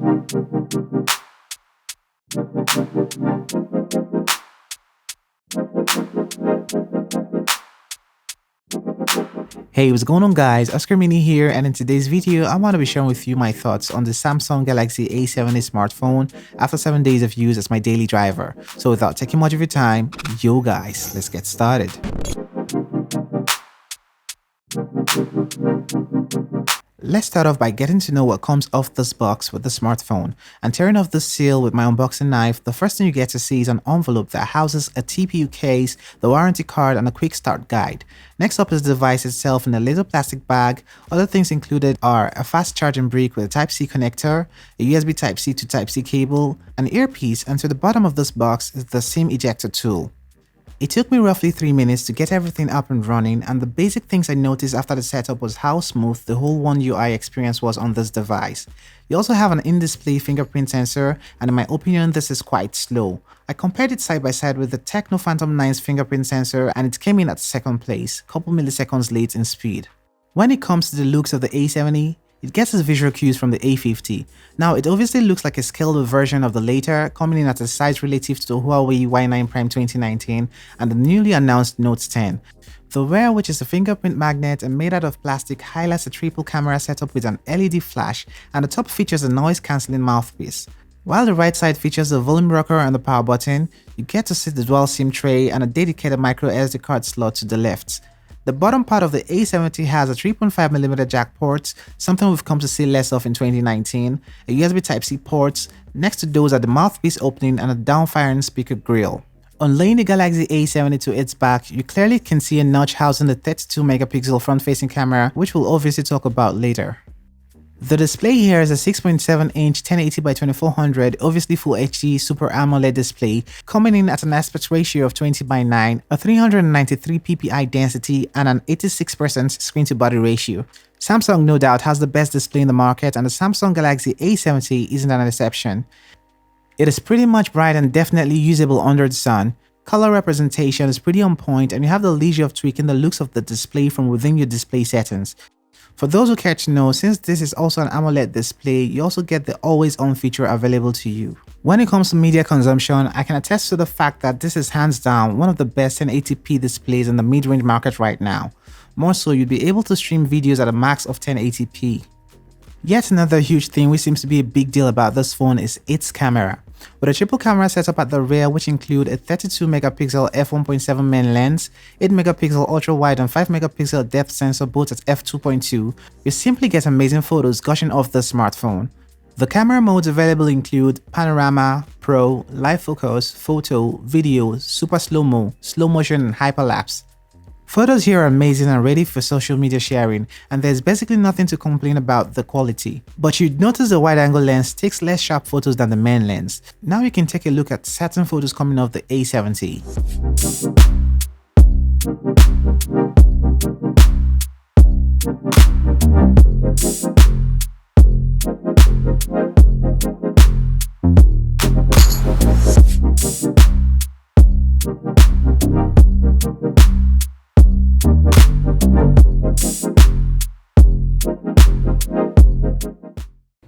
Hey, what's going on guys, Oscarmini here, and in today's video I want to be sharing with you my thoughts on the Samsung Galaxy A70 smartphone after 7 days of use as my daily driver. So without taking much of your time, yo guys, let's get started. Let's start off by getting to know what comes off this box with the smartphone. And tearing off the seal with my unboxing knife, the first thing you get to see is an envelope that houses a TPU case, the warranty card, and a quick start guide. Next up is the device itself in a little plastic bag. Other things included are a fast charging brick with a Type-C connector, a USB Type-C to Type-C cable, an earpiece, and to the bottom of this box is the SIM ejector tool. It took me roughly 3 minutes to get everything up and running, and the basic things I noticed after the setup was how smooth the whole One UI experience was on this device. You also have an in-display fingerprint sensor, and in my opinion this is quite slow. I compared it side by side with the Tecno Phantom 9's fingerprint sensor and it came in at second place, couple milliseconds late in speed. When it comes to the looks of the A70, it gets its visual cues from the A50. Now, it obviously looks like a scaled version of the later, coming in at a size relative to the Huawei Y9 Prime 2019 and the newly announced Note 10. The wear, which is a fingerprint magnet and made out of plastic, highlights a triple camera setup with an LED flash, and the top features a noise-cancelling mouthpiece. While the right side features the volume rocker and the power button, you get to see the dual SIM tray and a dedicated micro SD card slot to the left. The bottom part of the A70 has a 3.5mm jack port, something we've come to see less of in 2019, a USB Type-C port, next to those are the mouthpiece opening and a down-firing speaker grille. On laying the Galaxy A70 to its back, you clearly can see a notch housing the 32MP front-facing camera, which we'll obviously talk about later. The display here is a 6.7-inch 1080x2400, obviously Full HD Super AMOLED display, coming in at an aspect ratio of 20:9, a 393 ppi density, and an 86% screen-to-body ratio. Samsung no doubt has the best display in the market, and the Samsung Galaxy A70 isn't an exception. It is pretty much bright and definitely usable under the sun. Color representation is pretty on point, and you have the leisure of tweaking the looks of the display from within your display settings. For those who care to know, since this is also an AMOLED display, you also get the always-on feature available to you. When it comes to media consumption, I can attest to the fact that this is hands down one of the best 1080p displays in the mid-range market right now. More so, you'd be able to stream videos at a max of 1080p. Yet another huge thing which seems to be a big deal about this phone is its camera. With a triple camera setup at the rear, which include a 32MP f1.7 main lens, 8MP ultra-wide and 5MP depth sensor both at f2.2, you simply get amazing photos gushing off the smartphone. The camera modes available include Panorama, Pro, Live Focus, Photo, Video, Super Slow-Mo, Slow Motion and Hyperlapse. Photos here are amazing and ready for social media sharing, and there's basically nothing to complain about the quality. But you'd notice the wide-angle lens takes less sharp photos than the main lens. Now you can take a look at certain photos coming off the A70.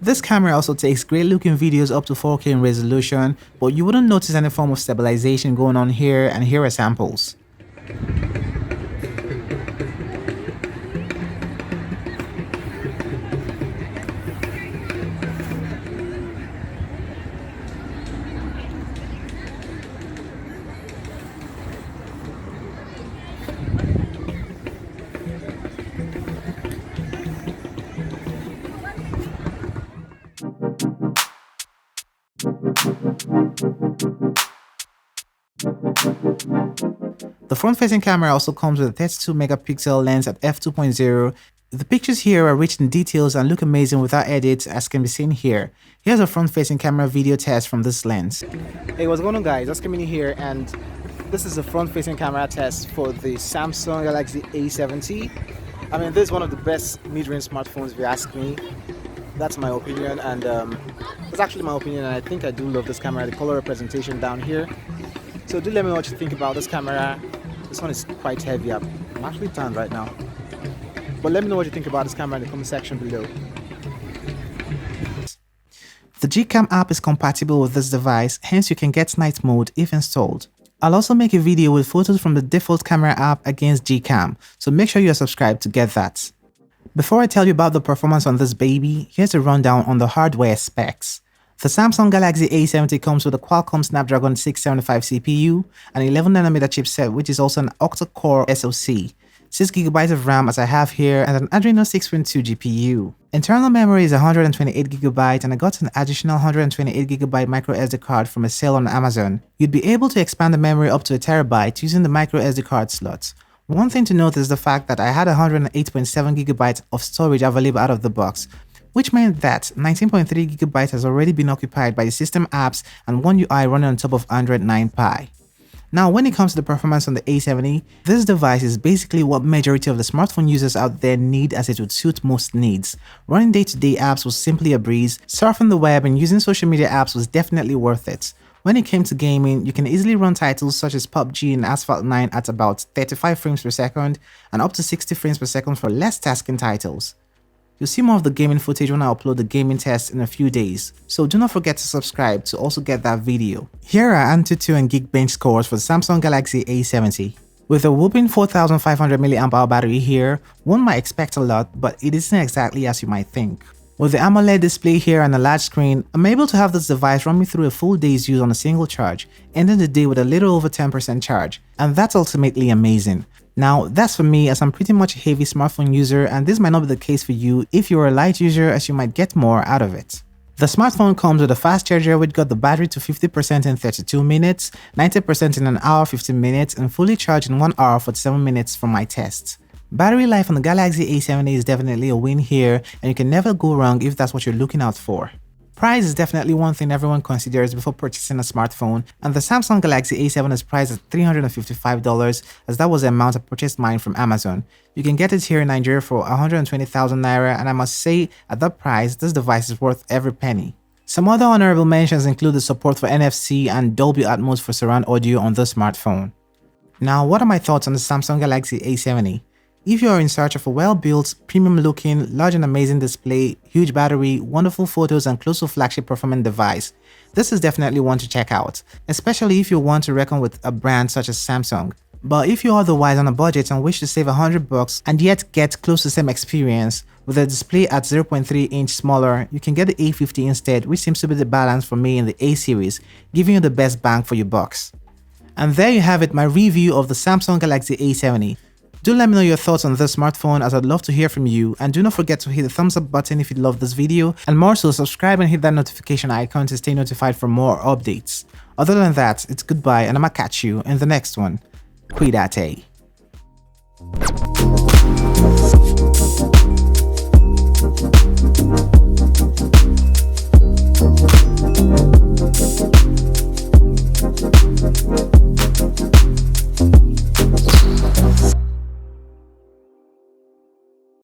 This camera also takes great looking videos up to 4K in resolution, but you wouldn't notice any form of stabilization going on here, and here are samples. The front-facing camera also comes with a 32MP lens at f2.0. The pictures here are rich in details and look amazing without edits, as can be seen here. Here's a front-facing camera video test from this lens. Hey, what's going on guys, Oscarmini here, and this is a front-facing camera test for the Samsung Galaxy A70. I mean, this is one of the best mid-range smartphones if you ask me. That's my opinion, and that's actually my opinion, and I think I do love this camera, the color representation down here. So do let me know what you think about this camera. This one is quite heavy. I'm actually tanned right now. But let me know what you think about this camera in the comment section below. The Gcam app is compatible with this device, hence you can get night mode if installed. I'll also make a video with photos from the default camera app against Gcam, so make sure you're subscribed to get that. Before I tell you about the performance on this baby, here's a rundown on the hardware specs. The Samsung Galaxy A70 comes with a Qualcomm Snapdragon 675 CPU, an 11nm chipset which is also an octa-core SoC, 6GB of RAM as I have here, and an Adreno 6.2 GPU. Internal memory is 128GB, and I got an additional 128GB micro SD card from a sale on Amazon. You'd be able to expand the memory up to a terabyte using the micro SD card slot. One thing to note is the fact that I had 108.7GB of storage available out of the box, which meant that 19.3GB has already been occupied by the system apps and One UI running on top of Android 9 Pie. Now, when it comes to the performance on the A70, this device is basically what majority of the smartphone users out there need, as it would suit most needs. Running day-to-day apps was simply a breeze, surfing the web and using social media apps was definitely worth it. When it came to gaming, you can easily run titles such as PUBG and Asphalt 9 at about 35 frames per second and up to 60 frames per second for less tasking titles. You'll see more of the gaming footage when I upload the gaming test in a few days, so do not forget to subscribe to also get that video. Here are Antutu and Geekbench scores for the Samsung Galaxy A70. With a whopping 4500 mAh battery here, one might expect a lot, but it isn't exactly as you might think. With the AMOLED display here and a large screen, I'm able to have this device run me through a full day's use on a single charge, ending the day with a little over 10% charge, and that's ultimately amazing. Now, that's for me, as I'm pretty much a heavy smartphone user, and this might not be the case for you if you're a light user, as you might get more out of it. The smartphone comes with a fast charger which got the battery to 50% in 32 minutes, 90% in an hour 15 minutes, and fully charged in 1 hour 47 minutes from my tests. Battery life on the Galaxy A70 is definitely a win here, and you can never go wrong if that's what you're looking out for. Price is definitely one thing everyone considers before purchasing a smartphone, and the Samsung Galaxy A7 is priced at $355, as that was the amount I purchased mine from Amazon. You can get it here in Nigeria for 120,000 naira, and I must say, at that price, this device is worth every penny. Some other honorable mentions include the support for NFC and Dolby Atmos for surround audio on this smartphone. Now, what are my thoughts on the Samsung Galaxy A70? If you are in search of a well-built, premium-looking, large and amazing display, huge battery, wonderful photos and close to flagship performing device, this is definitely one to check out, especially if you want to reckon with a brand such as Samsung. But if you're otherwise on a budget and wish to save $100 and yet get close to the same experience, with a display at 0.3 inch smaller, you can get the A50 instead, which seems to be the balance for me in the A series, giving you the best bang for your bucks. And there you have it, my review of the Samsung Galaxy A70. Do let me know your thoughts on this smartphone, as I'd love to hear from you, and do not forget to hit the thumbs up button if you love this video, and more so subscribe and hit that notification icon to stay notified for more updates. Other than that, it's goodbye and I'ma catch you in the next one. Cuídate.